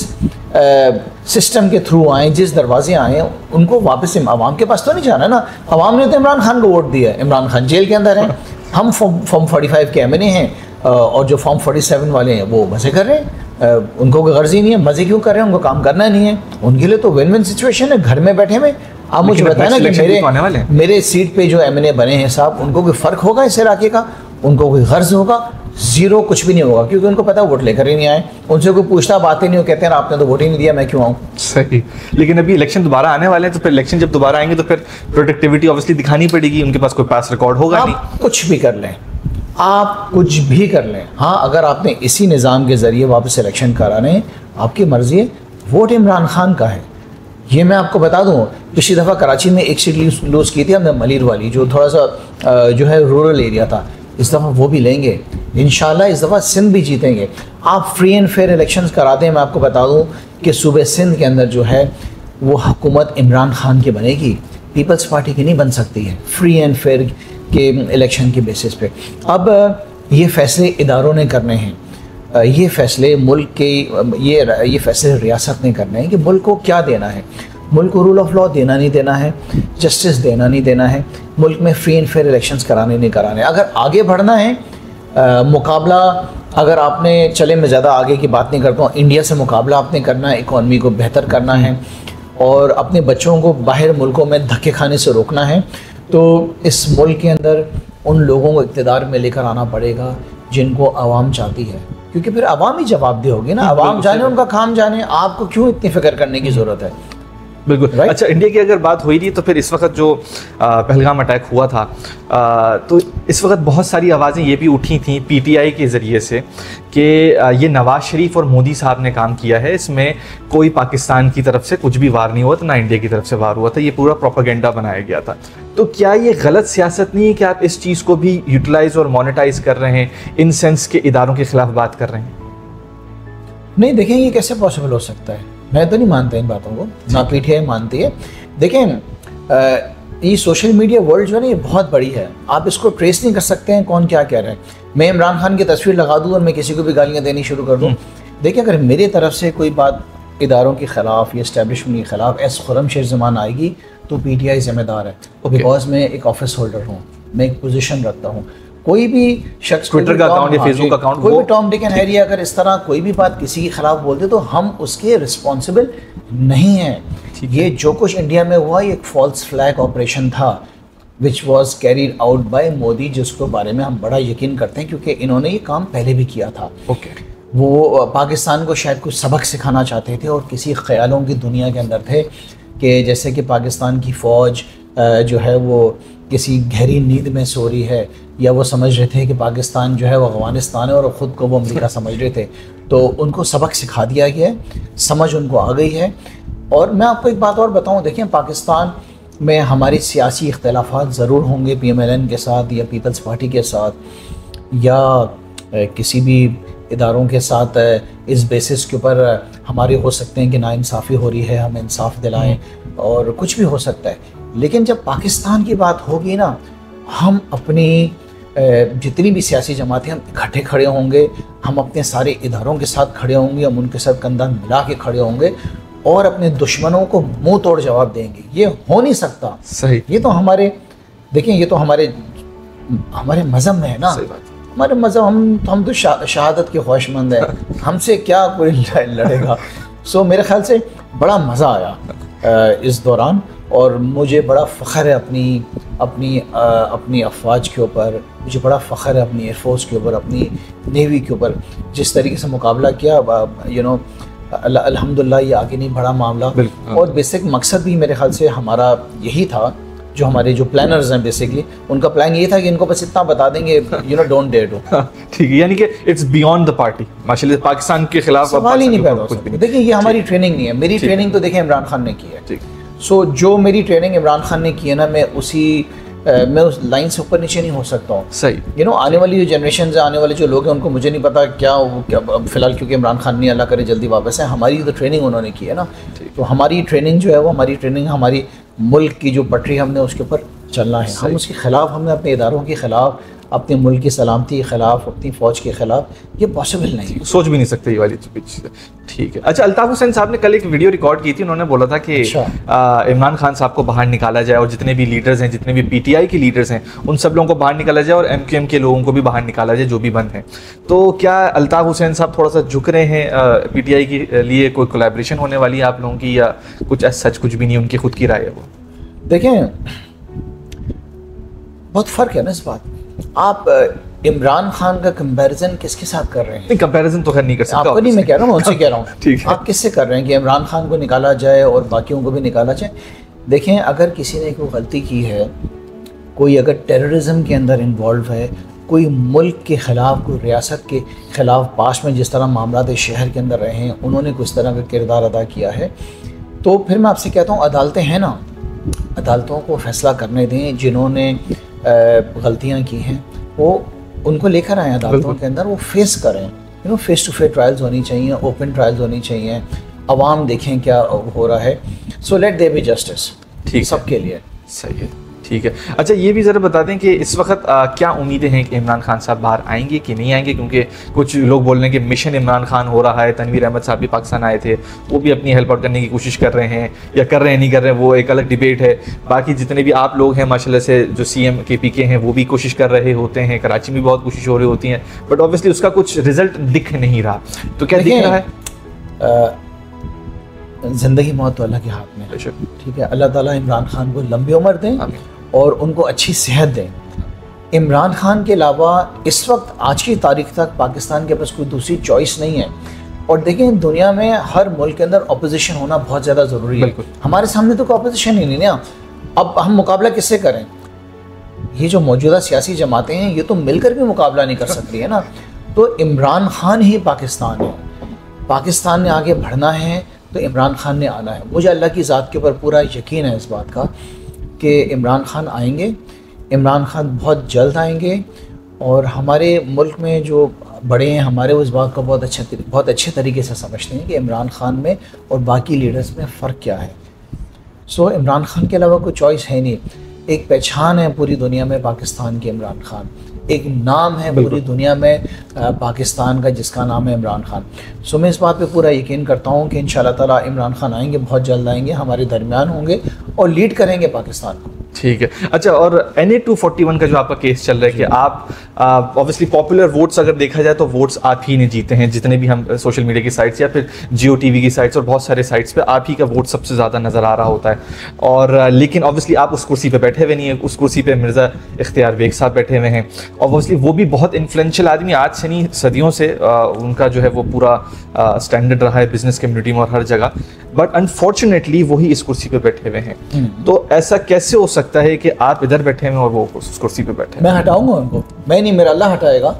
सिस्टम के थ्रू आए, जिस दरवाजे आए, उनको वापस आवाम के पास तो नहीं जाना ना। आवाम ने तो इमरान खान को वोट दिया है, इमरान खान जेल के अंदर है, हम फॉर्म 45 के MNA हैं और जो फॉर्म 47 वाले हैं वो मज़े कर रहे हैं। उनको कोई गर्ज ही नहीं है। मज़े क्यों कर रहे हैं? उनको काम करना नहीं है। उनके लिए तो विन विन सिचुएशन है, घर में बैठे में। आप मुझे बताएं ना कि मेरे सीट पे जो MNA बने हैं साहब, उनको कोई फ़र्क होगा इस इलाके का? उनको कोई गर्ज होगा? ज़ीरो, कुछ भी नहीं होगा, क्योंकि उनको पता है वोट लेकर ही नहीं आए। उनसे कोई पूछता बातें नहीं हो, कहते हैं आपने तो वोट ही नहीं दिया, मैं क्यों आऊँ? सही। लेकिन अभी इलेक्शन दोबारा आने वाले हैं, तो फिर इलेक्शन जब दोबारा आएंगे तो फिर प्रोडक्टिविटी ऑब्वियसली दिखानी पड़ेगी। उनके पास कोई पास रिकॉर्ड होगा नहीं। कुछ भी कर लें, आप कुछ भी कर लें, हाँ, अगर आपने इसी निज़ाम के ज़रिए वापस इलेक्शन कराने, आपकी मर्ज़ी है। वोट इमरान खान का है। ये मैं आपको बता दूँ, पिछली दफ़ा कराची में एक सीट लूज़ की थी हमने, मलिर वाली, जो थोड़ा सा जो है रूरल एरिया था। इस दफ़ा वो भी लेंगे इंशाल्लाह। इस दफ़ा सिंध भी जीतेंगे। आप फ्री एंड फेयर इलेक्शंस कराते हैं। मैं आपको बता दूँ कि सूबे सिंध के अंदर जो है वो हुकूमत इमरान खान की बनेगी, पीपल्स पार्टी की नहीं बन सकती है फ्री एंड फेयर के इलेक्शन के बेसिस पे। अब ये फ़ैसले इदारों ने करने हैं, ये फ़ैसले मुल्क के ये फ़ैसले रियासत ने करने हैं कि मुल्क को क्या देना है। मुल्क को रूल ऑफ लॉ देना नहीं देना है, जस्टिस देना नहीं देना है, मुल्क में फ्री एंड फेयर इलेक्शंस कराने नहीं कराने। अगर आगे बढ़ना है मुकाबला, अगर आपने, चले मैं ज़्यादा आगे की बात नहीं करता हूँ, इंडिया से मुकाबला आपने करना है, इकॉनमी को बेहतर करना है और अपने बच्चों को बाहर मुल्कों में धक्के खाने से रोकना है, तो इस मुल्क के अंदर उन लोगों को इक़्तिदार में लेकर आना पड़ेगा जिनको आवाम चाहती है, क्योंकि फिर आवाम ही जवाबदेह होगी ना। आवाम जाने, उनका काम जाने, आपको क्यों इतनी फ़िक्र करने की ज़रूरत है? बिल्कुल right? अच्छा, इंडिया की अगर बात हो ही रही तो फिर इस वक्त जो पहलगाम अटैक हुआ था, तो इस वक्त बहुत सारी आवाज़ें ये भी उठी थी पीटीआई के ज़रिए से कि ये नवाज शरीफ और मोदी साहब ने काम किया है, इसमें कोई पाकिस्तान की तरफ से कुछ भी वार नहीं हुआ था, ना इंडिया की तरफ से वार हुआ था, ये पूरा प्रोपेगेंडा बनाया गया था। तो क्या ये गलत सियासत नहीं है कि आप इस चीज़ को भी यूटिलाइज और मोनेटाइज कर रहे हैं, इन सेंस के इदारों के खिलाफ बात कर रहे हैं? नहीं, देखें ये कैसे पॉसिबल हो सकता है, मैं तो नहीं मानता इन बातों को, ना पीटीआई मानती है। देखें ये सोशल मीडिया वर्ल्ड जो है ना, ये बहुत बड़ी है, आप इसको ट्रेस नहीं कर सकते हैं कौन क्या कह रहा है। मैं इमरान खान की तस्वीर लगा दूँ और मैं किसी को भी गालियाँ देनी शुरू कर दूँ, देखिए अगर मेरी तरफ से कोई बात इदारों के ख़िलाफ़ या इस्टेब्लिशमेंट के ख़िलाफ़ एस खुर्रम शेर ज़मान आएगी तो पीटीआई ज़िम्मेदार है, बिकॉज मैं एक ऑफिस होल्डर हूँ, मैं एक पोजीशन रखता हूँ। कोई भी शख्स, ट्विटर का अकाउंट या फेसबुक अकाउंट, कोई भी टॉम डिक एंड हैरी अगर इस तरह कोई भी बात किसी के खिलाफ बोलते तो हम उसके रिस्पॉन्सिबल नहीं हैं। ये जो कुछ इंडिया में हुआ ये एक फॉल्स फ्लैग ऑपरेशन था which was carried out by Modi, जिसके बारे में हम बड़ा यकीन करते हैं क्योंकि इन्होंने ये काम पहले भी किया था। वो पाकिस्तान को शायद कुछ सबक सिखाना चाहते थे और किसी ख्यालों की दुनिया के अंदर थे कि जैसे कि पाकिस्तान की फ़ौज जो है वो किसी गहरी नींद में सो रही है, या वो समझ रहे थे कि पाकिस्तान जो है वो अफ़गानिस्तान है और ख़ुद को वो अमेरिका समझ रहे थे, तो उनको सबक सिखा दिया गया है, समझ उनको आ गई है। और मैं आपको एक बात और बताऊं, देखिए पाकिस्तान में हमारी सियासी इख्तलाफात ज़रूर होंगे PMLN के साथ या पीपल्स पार्टी के साथ या किसी भी इदारों के साथ, इस बेसिस के ऊपर हमारे हो सकते हैं कि नाइंसाफ़ी हो रही है, हमें इंसाफ दिलाएं और कुछ भी हो सकता है। लेकिन जब पाकिस्तान की बात होगी ना, हम अपनी जितनी भी सियासी जमातें हम इकट्ठे खड़े होंगे, हम अपने सारे इदारों के साथ खड़े होंगे, हम उनके साथ कंधा मिला के खड़े होंगे और अपने दुश्मनों को मुंह तोड़ जवाब देंगे। ये हो नहीं सकता। सही, ये तो हमारे, देखिए ये तो हमारे मज़हब में है ना, हमारे मज़हब, हम तो शहादत के ख्वाहिशमंद हैं, हमसे क्या कोई लड़ेगा। सो मेरे ख्याल से बड़ा मज़ा आया इस दौरान और मुझे बड़ा फ़ख्र है अपनी अफवाज के ऊपर, मुझे बड़ा फ़ख्र है अपनी एयरफोर्स के ऊपर, अपनी नेवी के ऊपर, जिस तरीके से मुकाबला किया। अल्हम्दुलिल्लाह ये आगे नहीं बढ़ा मामला, और बेसिक मकसद भी मेरे ख्याल से हमारा यही था, जो हमारे जो प्लानर्स हैं बेसिकली उनका प्लान ये था कि इनको बस इतना बता देंगे डोंट डेयर टू। ठीक है, यानी कि इट्स बियॉन्ड द पार्टी, माशाल्लाह पाकिस्तान के खिलाफ सवाल ही नहीं पैदा हो सकता। देखिए ये हमारी ट्रेनिंग नहीं है, मेरी ट्रेनिंग तो देखिए इमरान खान ने की है। सो जो मेरी ट्रेनिंग इमरान खान ने की है ना, मैं उस लाइन से ऊपर नीचे नहीं हो सकता हूँ। सही, आने वाली जो जनरेशन है, आने वाले जो लोग हैं, उनको मुझे नहीं पता क्या फिलहाल, क्योंकि इमरान खान नहीं, अल्लाह करे जल्दी वापस है, हमारी तो ट्रेनिंग उन्होंने की है ना, तो हमारी ट्रेनिंग जो है वो हमारी मुल्क की जो पटरी हमने उसके ऊपर चलना है। हम उसके खिलाफ, हमने अपने इदारों के खिलाफ, अपने मुल्क की सलामती के खिलाफ, अपनी फ़ौज के खिलाफ, ये पॉसिबल नहीं है, सोच भी नहीं सकते ये वाली चीज़। ठीक है, अच्छा, अल्ताफ़ हुसैन साहब ने कल एक वीडियो रिकॉर्ड की थी, उन्होंने बोला था कि इमरान खान साहब को बाहर निकाला जाए और जितने भी लीडर्स हैं, जितने भी पीटीआई के लीडर्स हैं, उन सब लोगों को बाहर निकाला जाए और एमक्यूएम के लोगों को भी बाहर निकाला जाए जो भी बंद हैं। तो क्या अल्ताफ़ हुसैन साहब थोड़ा सा झुक रहे हैं पीटीआई के लिए? कोई कोलैबोरेशन होने वाली है आप लोगों की, या कुछ सच कुछ भी नहीं, उनकी खुद की राय है वो? देखें बहुत फ़र्क है ना इस बात। आप इमरान खान का कंपैरिजन किसके साथ कर रहे हैं? कंपैरिजन तो खैर नहीं कर सकता, आपको नहीं, मैं कह रहा हूँ, उनसे कह रहा हूँ। ठीक है, आप किससे कर रहे हैं कि इमरान खान को निकाला जाए और बाकियों को भी निकाला जाए? देखें, अगर किसी ने कोई गलती की है, कोई अगर टेररिज्म के अंदर इन्वॉल्व है, कोई मुल्क के ख़िलाफ़, कोई रियासत के ख़िलाफ़ पास में जिस तरह मामलात शहर के अंदर रहे हैं, उन्होंने कुछ तरह का किरदार अदा किया है, तो फिर मैं आपसे कहता हूँ अदालतें हैं ना, अदालतों को फ़ैसला करने दें। जिन्होंने गलतियाँ की हैं वो उनको लेकर आएँ अदालतों के अंदर, वो फेस करें। फेस टू फेस ट्रायल्स होनी चाहिए, ओपन ट्रायल्स होनी चाहिए, अवाम देखें क्या हो रहा है। So let there be justice, ठीक, सबके लिए। सही है, ठीक है। अच्छा, ये भी ज़रा बता दें कि इस वक्त क्या उम्मीदें हैं कि इमरान खान साहब बाहर आएंगे कि नहीं आएंगे? क्योंकि कुछ लोग बोल रहे हैं कि मिशन इमरान खान हो रहा है, तनवीर अहमद साहब भी पाकिस्तान आए थे, वो भी अपनी हेल्प आउट करने की कोशिश कर रहे हैं, या कर रहे हैं नहीं कर रहे हैं, वो एक अलग डिबेट है। बाकी जितने भी आप लोग हैं माशाल्लाह से, जो CM KPK हैं, वो भी कोशिश कर रहे होते हैं, कराची में भी बहुत कोशिश हो रही होती हैं, बट ऑब्वियसली उसका कुछ रिजल्ट दिख नहीं रहा। तो क्या दिख रहा है? ज़िंदगी मौत तो अल्लाह के हाथ में, ठीक है। अल्लाह ताला इमरान खान को लंबी उम्र दें और उनको अच्छी सेहत दें। इमरान खान के अलावा इस वक्त आज की तारीख तक पाकिस्तान के पास कोई दूसरी चॉइस नहीं है। और देखें दुनिया में हर मुल्क के अंदर अपोजिशन होना बहुत ज़्यादा ज़रूरी है। हमारे सामने तो कोई अपोजिशन ही नहीं ना, अब हम मुकाबला किससे करें? ये जो मौजूदा सियासी जमातें हैं ये तो मिलकर भी मुकाबला नहीं कर सकती है ना। तो इमरान खान ही पाकिस्तान है, पाकिस्तान ने आगे बढ़ना है तो इमरान खान ने आना है। मुझे अल्लाह की ज़ात के ऊपर पूरा यकीन है इस बात का कि इमरान खान आएंगे, इमरान खान बहुत जल्द आएंगे। और हमारे मुल्क में जो बड़े हैं हमारे उस बात को बहुत अच्छे तरीके से समझते हैं कि इमरान खान में और बाकी लीडर्स में फ़र्क क्या है। सो इमरान खान के अलावा कोई चॉइस है नहीं। एक पहचान है पूरी दुनिया में पाकिस्तान की इमरान खान, एक नाम है पूरी दुनिया में पाकिस्तान का जिसका नाम है इमरान खान। सो मैं इस बात पे पूरा यकीन करता हूँ कि इंशाल्लाह ताला इमरान खान आएंगे, बहुत जल्द आएंगे, हमारे दरमियान होंगे और लीड करेंगे पाकिस्तान को। ठीक है। अच्छा, और NA 241 का जो आपका केस चल रहा है कि आप ऑब्वियसली पॉपुलर वोट्स अगर देखा जाए तो वोट्स आप ही ने जीते हैं, जितने भी हम सोशल मीडिया की साइट्स या फिर जियो टीवी की साइट्स और बहुत सारे साइट्स पे आप ही का वोट सबसे ज़्यादा नज़र आ रहा होता है। और लेकिन ऑब्वियसली आप उस कुर्सी पे बैठे हुए नहीं है, उस कुर्सी पे मिर्ज़ा इख्तियार बेग साहब बैठे हुए हैं। ऑब्वियसली वो भी बहुत इन्फ्लुएंशियल आदमी, आज से नहीं सदियों से उनका जो है वो पूरा स्टैंडर्ड रहा है बिजनेस कम्युनिटी में और हर जगह, बट अनफॉर्चुनेटली वही इस कुर्सी पे बैठे हुए हैं। तो ऐसा कैसे हो सकता है कि आप इधर बैठे हैं और वो उस कुर्सी पे बैठे हैं? मैं हटाऊंगा उनको, मैं नहीं, मेरा अल्लाह हटाएगा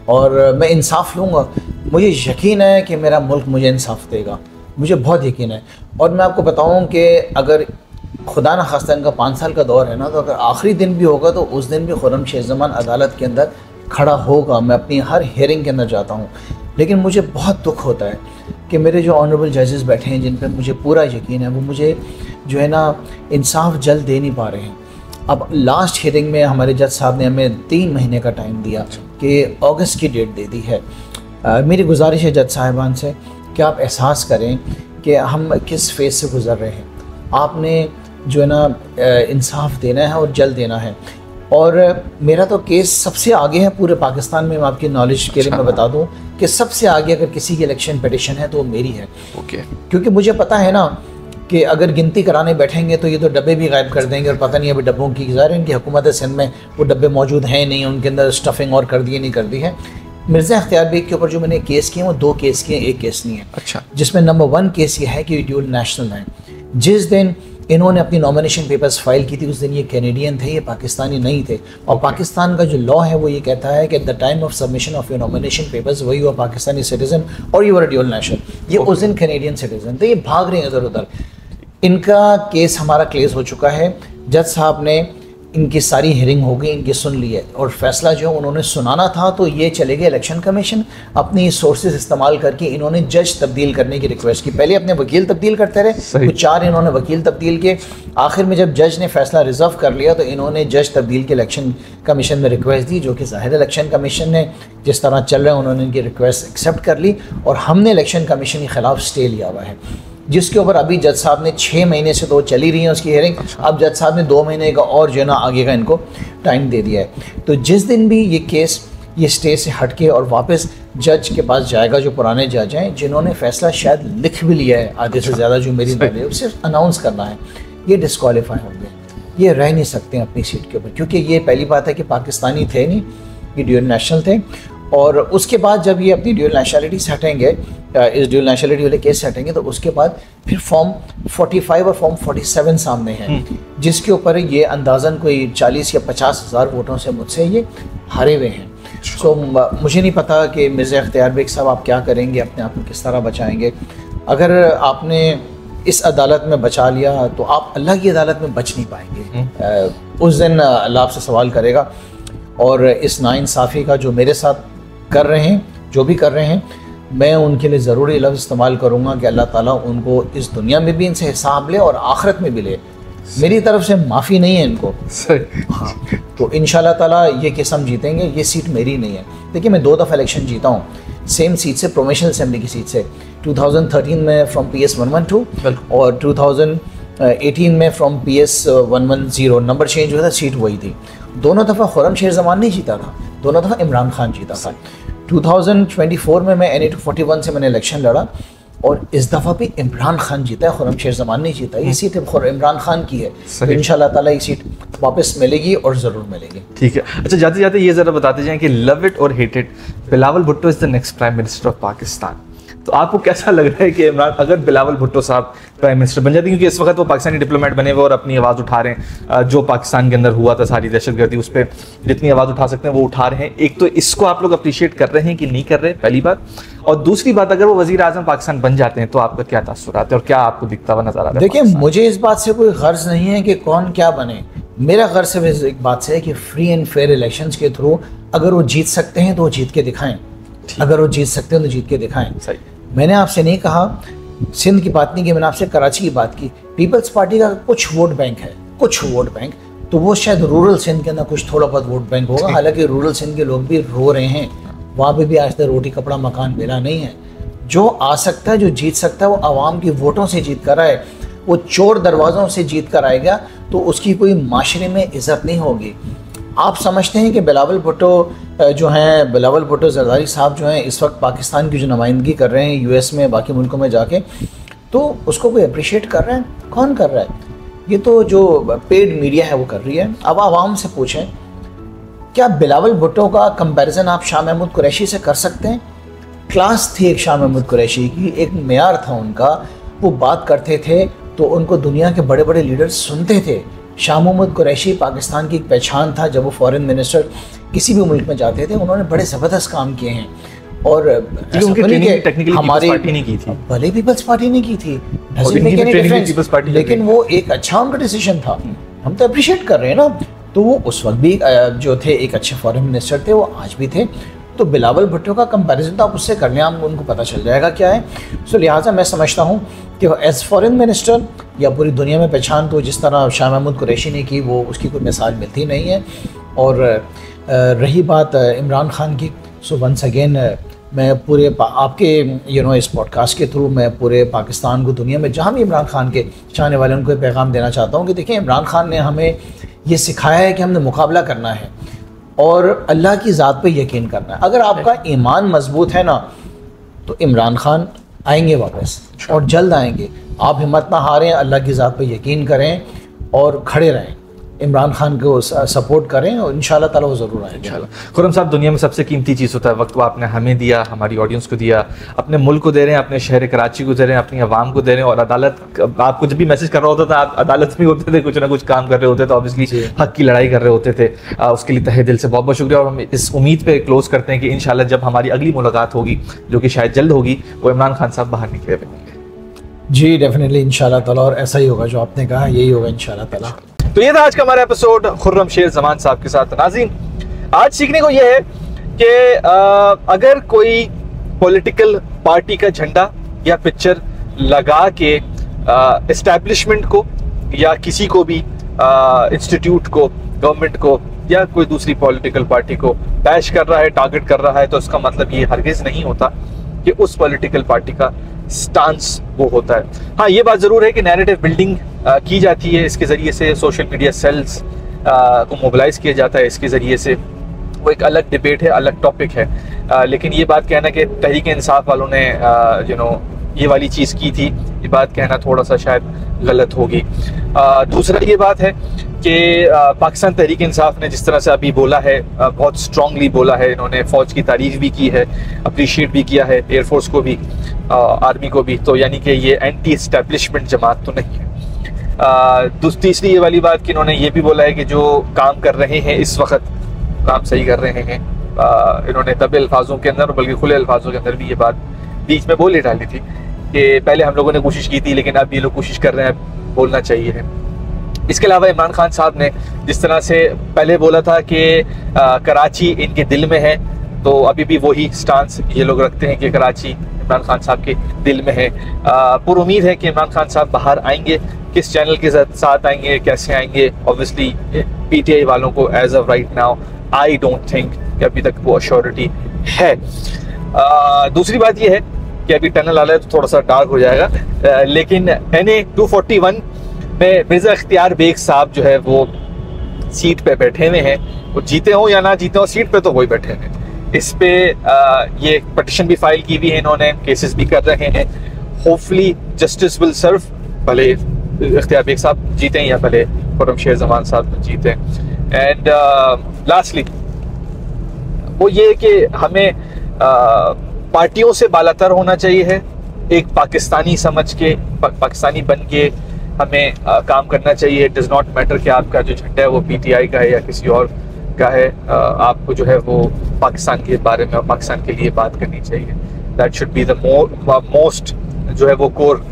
और मैं इंसाफ लूँगा। मुझे यकीन है कि मेरा मुल्क मुझे इंसाफ देगा, मुझे बहुत यकीन है। और मैं आपको बताऊँ कि अगर खुदा न खास्ता इनका 5 साल का दौर है ना, तो अगर आखिरी दिन भी होगा तो उस दिन भी खुर्रम शेख ज़मान अदालत के अंदर खड़ा होगा। मैं अपनी हर हेयरिंग के अंदर जाता हूँ, लेकिन मुझे बहुत दुख होता है कि मेरे जो ऑनरेबल जजेस बैठे हैं जिन पर मुझे पूरा यकीन है, वो मुझे जो है ना इंसाफ जल्द दे नहीं पा रहे हैं। अब लास्ट हियरिंग में हमारे जज साहब ने हमें 3 महीने का टाइम दिया कि अगस्त की डेट दे दी है। मेरी गुजारिश है जज साहिबान से कि आप एहसास करें कि हम किस फेज़ से गुज़र रहे हैं। आपने जो है ना इंसाफ देना है और जल्द देना है। और मेरा तो केस सबसे आगे है पूरे पाकिस्तान में। मैं आपकी नॉलेज के लिए मैं बता दूं कि सबसे आगे अगर किसी की इलेक्शन पिटिशन है तो वो मेरी है। क्योंकि मुझे पता है ना कि अगर गिनती कराने बैठेंगे तो ये तो डब्बे भी गायब कर देंगे और पता नहीं अभी डब्बों की ज़ाहिर इनकी हुकूमत सिंध में वो डब्बे मौजूद हैं नहीं, उनके अंदर स्टफिंग और कर दी नहीं कर दी है। मिर्ज़ा इख्तियार बेग के ऊपर जो मैंने केस किए वो 2 केस किए, एक केस नहीं है। अच्छा। जिसमें नंबर 1 केस ये है कि ड्यूल नेशनल है। जिस दिन इन्होंने अपनी नॉमिनेशन पेपर्स फाइल की थी उस दिन ये कैनेडियन थे, ये पाकिस्तानी नहीं थे। और पाकिस्तान का जो लॉ है वो ये कहता है कि at the time of submission of your nomination papers वही हुआ पाकिस्तानी सिटीजन और यू आर ड्यूल नेशनल। ये उस दिन कैनेडियन सिटीजन थे, ये भाग रहे हैं इधर उधर। इनका केस हमारा क्लेस हो चुका है। जज साहब ने इनकी सारी हियरिंग हो गई, इनकी सुन ली है और फैसला जो उन्होंने सुनाना था तो ये चले गए इलेक्शन कमीशन। अपनी सोर्सेज इस्तेमाल करके इन्होंने जज तब्दील करने की रिक्वेस्ट की। पहले अपने वकील तब्दील करते रहे, कुछ 4 इन्होंने वकील तब्दील किए। आखिर में जब जज ने फैसला रिजर्व कर लिया तो इन्होंने जज तब्दील के इलेक्शन कमीशन में रिक्वेस्ट दी, जो कि ज़ाहिर इलेक्शन कमीशन ने जिस तरह चल रहा है उन्होंने इनकी रिक्वेस्ट एक्सेप्ट कर ली और हमने इलेक्शन कमीशन के ख़िलाफ़ स्टे लिया हुआ है, जिसके ऊपर अभी जज साहब ने 6 महीने से तो चली रही है उसकी हियरिंग। अब जज साहब ने 2 महीने का और जो है ना आगे का इनको टाइम दे दिया है। तो जिस दिन भी ये केस ये स्टे से हट के और वापस जज के पास जाएगा, जो पुराने जज हैं जिन्होंने फैसला शायद लिख भी लिया है आधे से ज़्यादा, जो मेरी नॉलेज है, सिर्फ अनाउंस करना है, ये डिस्क्वालीफाई होंगे, ये रह नहीं सकते अपनी सीट के ऊपर। क्योंकि ये पहली बात है कि पाकिस्तानी थे नहीं, ये ड्यूल नेशनल थे। और उसके बाद जब ये अपनी ड्यूल नेशनलिटी से हटेंगे, इस ड्यूल नेशनलिटी वाले केस से हटेंगे, तो उसके बाद फिर फॉर्म 45 और फॉर्म 47 सामने हैं, जिसके ऊपर ये अंदाज़न कोई 40 या 50 हज़ार वोटों से मुझसे ये हारे हुए हैं। सो मुझे नहीं पता कि मिर्ज़ा इख्तियार बेग साहब आप क्या करेंगे, अपने आप को किस तरह बचाएंगे। अगर आपने इस अदालत में बचा लिया तो आप अल्लाह की अदालत में बच नहीं पाएंगे। उस दिन अल्लाह आपसे सवाल करेगा। और इस नाइंसाफ़ी का जो मेरे साथ कर रहे हैं, जो भी कर रहे हैं, मैं उनके लिए ज़रूरी लफ्ज़ इस्तेमाल करूँगा कि अल्लाह ताला उनको इस दुनिया में भी इनसे हिसाब ले और आखिरत में भी ले। मेरी तरफ से माफ़ी नहीं है इनको। हाँ, तो इंशाल्लाह ताला ये केस हम जीतेंगे। ये सीट मेरी नहीं है। देखिए, मैं 2 दफ़ा इलेक्शन जीता हूँ सेम सीट से, प्रोविंशियल असेंबली की सीट से। 2013 में फ्रॉम PS 112 और 2018 में फ्रॉम PS 110। नंबर चेंज हुआ था, सीट वही थी। दोनों दफ़ा खुर्रम शेख ज़मान नहीं जीता था, दोनों दफ़ा इमरान खान जीता था। 2024 में मैं NA 241 से मैंने इलेक्शन लड़ा और इस दफ़ा भी इमरान खान जीता है, खुर्रम शेख ज़मान नहीं जीता। ये सीट इमरान खान की है, तो इंशाल्लाह ताला ये सीट वापस मिलेगी और ज़रूर मिलेगी। ठीक है। अच्छा, जाते जाते ये ज़रा बताते जाएं कि लव इट और hate it, Bilawal Bhutto is the next prime minister of Pakistan. तो आपको कैसा लग रहा है कि इमरान, अगर बिलावल भुट्टो साहब प्राइम मिनिस्टर बन जाते, क्योंकि इस वक्त वो पाकिस्तानी डिप्लोमेट बने हुए और अपनी आवाज़ उठा रहे हैं, जो पाकिस्तान के अंदर हुआ था सारी दहशतगर्दी, उस पर जितनी आवाज़ उठा सकते हैं वो उठा रहे हैं। एक तो इसको आप लोग अप्रिशिएट कर रहे हैं कि नहीं कर रहे, पहली बात। और दूसरी बात, अगर वो वजीर आजम पाकिस्तान बन जाते हैं तो आपका क्या तासुरात है और क्या आपको दिखता हुआ नजर आ रहा है? देखिए, मुझे इस बात से कोई गर्ज नहीं है कि कौन क्या बने। मेरा गर्ज सिर्फ एक बात से है कि फ्री एंड फेयर इलेक्शंस के थ्रू अगर वो जीत सकते हैं तो वो जीत के दिखाएं, अगर वो जीत सकते हैं तो जीत के दिखाएं। सही। मैंने आपसे नहीं कहा सिंध की बात नहीं की, मैंने आपसे कराची की बात की। पीपल्स पार्टी का कुछ वोट बैंक है, कुछ वोट बैंक, तो वो शायद रूरल सिंध के अंदर कुछ थोड़ा बहुत वोट बैंक होगा। हालांकि रूरल सिंध के लोग भी रो रहे हैं, वहाँ पे भी आज तक रोटी कपड़ा मकान मिला नहीं है। जो आ सकता है, जो जीत सकता है, वो आवाम की वोटों से जीत कर आए। वो चोर दरवाज़ों से जीत कर आएगा तो उसकी कोई माशरे में इज्जत नहीं होगी। आप समझते हैं कि बिलावल भुट्टो जो हैं, बिलावल भुट्टो जरदारी साहब जो हैं, इस वक्त पाकिस्तान की जो नुमाइंदगी कर रहे हैं यूएस में, बाकी मुल्कों में जाके, तो उसको कोई अप्रिशिएट कर रहे हैं? कौन कर रहा है? ये तो जो पेड मीडिया है वो कर रही है। अब आवाम से पूछें, क्या बिलावल भुट्टो का कंपैरिजन आप शाह महमूद कुरैशी से कर सकते हैं? क्लास थी एक शाह महमूद कुरैशी की, एक मेयार था उनका, वो बात करते थे तो उनको दुनिया के बड़े बड़े लीडर्स सुनते थे। शाह महमूद कुरैशी पाकिस्तान की एक पहचान था। जब वो फॉरेन मिनिस्टर किसी भी मुल्क में जाते थे, उन्होंने बड़े ज़बरदस्त काम किए हैं। और हमारे भले पीपल्स पार्टी ने की थी, लेकिन वो एक अच्छा उनका डिसीजन था। हम तो अप्रिशिएट कर रहे हैं ना। तो वो उस वक्त भी जो थे एक अच्छे फॉरेन मिनिस्टर थे, वो आज भी थे। तो बिलावल भुट्टो का कंपैरिजन तो आप उससे कर लें, आप उनको पता चल जाएगा क्या है। सो लिहाजा मैं समझता हूँ कि एज फॉरेन मिनिस्टर या पूरी दुनिया में पहचान तो जिस तरह शाह महमूद कुरैशी ने की, वो उसकी कोई मिसाल मिलती नहीं है। और रही बात इमरान खान की, सो वंस अगेन मैं पूरे आपके इस पॉडकास्ट के थ्रू मैं पूरे पाकिस्तान को, दुनिया में जहाँ भी इमरान खान के चाहने वाले, उनको पैगाम देना चाहता हूँ कि देखिए, इमरान खान ने हमें ये सिखाया है कि हमने मुकाबला करना है और अल्लाह की ज़ात पे यकीन करना है। अगर आपका ईमान मजबूत है ना, तो इमरान खान आएंगे वापस, और जल्द आएंगे। आप हिम्मत ना हारें, अल्लाह की ज़ात पे यकीन करें और खड़े रहें, इमरान खान को सपोर्ट करें, और इंशाल्लाह ताला वो ज़रूर आएंगे। इंशाल्लाह। खुर्रम साहब, दुनिया में सबसे कीमती चीज़ होता है वक्त। वो आपने हमें दिया, हमारी ऑडियंस को दिया, अपने मुल्क को दे रहे हैं, अपने शहर कराची को दे रहे हैं, अपनी आवाम को दे रहे हैं। और अदालत, आपको जब भी मैसेज कर रहा होता था, आप अदालत में होते थे, कुछ ना कुछ काम कर रहे होते थे, ऑब्वियसली हक की लड़ाई कर रहे होते थे। उसके लिए तहे दिल से बहुत बहुत शुक्रिया। और हम इस उम्मीद पर क्लोज करते हैं कि इंशाल्लाह जब हमारी अगली मुलाकात होगी, जो कि शायद जल्द होगी, वो इमरान खान साहब बाहर निकले हुए होंगे। जी डेफिनेटली, इंशाल्लाह ताला, और ऐसा ही होगा जो आपने कहा, यही होगा इंशाल्लाह ताला। तो ये था आज का हमारा एपिसोड खुर्रम शेर जमान साहब के साथ। नाज़रीन, आज सीखने को ये है कि अगर कोई पॉलिटिकल पार्टी का झंडा या पिक्चर लगा के एस्टैब्लिशमेंट को या किसी को भी इंस्टीट्यूट को, गवर्नमेंट को या कोई दूसरी पॉलिटिकल पार्टी को बैश कर रहा है, टारगेट कर रहा है, तो उसका मतलब ये हरगिज नहीं होता कि उस पॉलिटिकल पार्टी का स्टांस वो होता है। हाँ, ये बात ज़रूर है कि नैरेटिव बिल्डिंग की जाती है, इसके ज़रिए से सोशल मीडिया सेल्स को मोबिलाइज किया जाता है, इसके ज़रिए से वो एक अलग डिबेट है, अलग टॉपिक है। लेकिन ये बात कहना कि तहरीक इंसाफ वालों ने ये वाली चीज़ की थी, ये बात कहना थोड़ा सा शायद गलत होगी। दूसरा ये बात है कि पाकिस्तान तहरीक इंसाफ ने जिस तरह से अभी बोला है, बहुत स्ट्रांगली बोला है, इन्होंने फ़ौज की तारीफ भी की है, अप्रिशिएट भी किया है, एयरफोर्स को भी, आर्मी को भी। तो यानी कि ये एंटी इस्टेब्लिशमेंट जमात तो नहीं है। तीसरी ये वाली बात कि इन्होंने ये भी बोला है कि जो काम कर रहे हैं इस वक्त, काम सही कर रहे हैं। इन्होंने दबे अल्फाजों के अंदर, बल्कि खुले अल्फाजों के अंदर भी ये बात बीच में बोली डाली थी कि पहले हम लोगों ने कोशिश की थी, लेकिन अब ये लोग कोशिश कर रहे हैं, बोलना चाहिए है। इसके अलावा इमरान खान साहब ने जिस तरह से पहले बोला था कि कराची इनके दिल में है, तो अभी भी वही स्टांस ये लोग रखते हैं कि कराची इमरान खान साहब के दिल में है। पूरी उम्मीद है कि इमरान खान साहब बाहर आएंगे। किस चैनल के साथ आएंगे, कैसे आएंगे, ऑब्वियसली पीटीआई वालों को as of right now I don't think कि अभी तक वो अश्योरिटी है। दूसरी बात ये है कि अभी टनल वाला है तो थोड़ा सा डार्क हो जाएगा, लेकिन NA 241 में मिर्जा इख्तियार बेग साहब जो है वो सीट पे बैठे हुए हैं। वो जीते हो या ना जीते हो, सीट पे तो वही बैठे हैं। इस पे ये पटिशन भी फाइल की हुई है, इन्होंने केसेस भी कर रहे हैं। होपफुली जस्टिस विल सर्व, भले इख्तियार बेग साहब जीते हैं या भले खुर्रम शेर जमान साहब जीते हैं। एंड लास्टली वो ये कि हमें पार्टियों से बालातर होना चाहिए है, एक पाकिस्तानी समझ के, पाकिस्तानी बन के हमें काम करना चाहिए। इट डज नॉट मैटर कि आपका जो झंडा है वो पीटीआई का है या किसी और का है, आपको जो है वो पाकिस्तान के बारे में और पाकिस्तान के लिए बात करनी चाहिए। That should be the most जो है वो कोर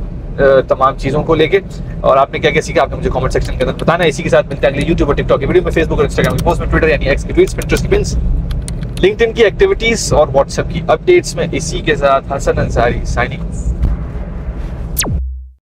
तमाम चीज़ों को लेके। और आपने क्या क्या सीखा आपने मुझे कमेंट सेक्शन के अंदर बताना। इसी के साथ मिलते हैं अगले यूट्यूब और टिकटॉक की वीडियो में, फेसबुक और इंस्टाग्राम की पोस्ट में, ट्विटर यानी एक्स की ट्वीट्स, पिंटरेस्ट की पिन्स, लिंक्डइन की एक्टिविटीज़ और व्हाट्सएप की अपडेट्स में। इसी के साथ हसन अंसारी साइनिंग ऑफ।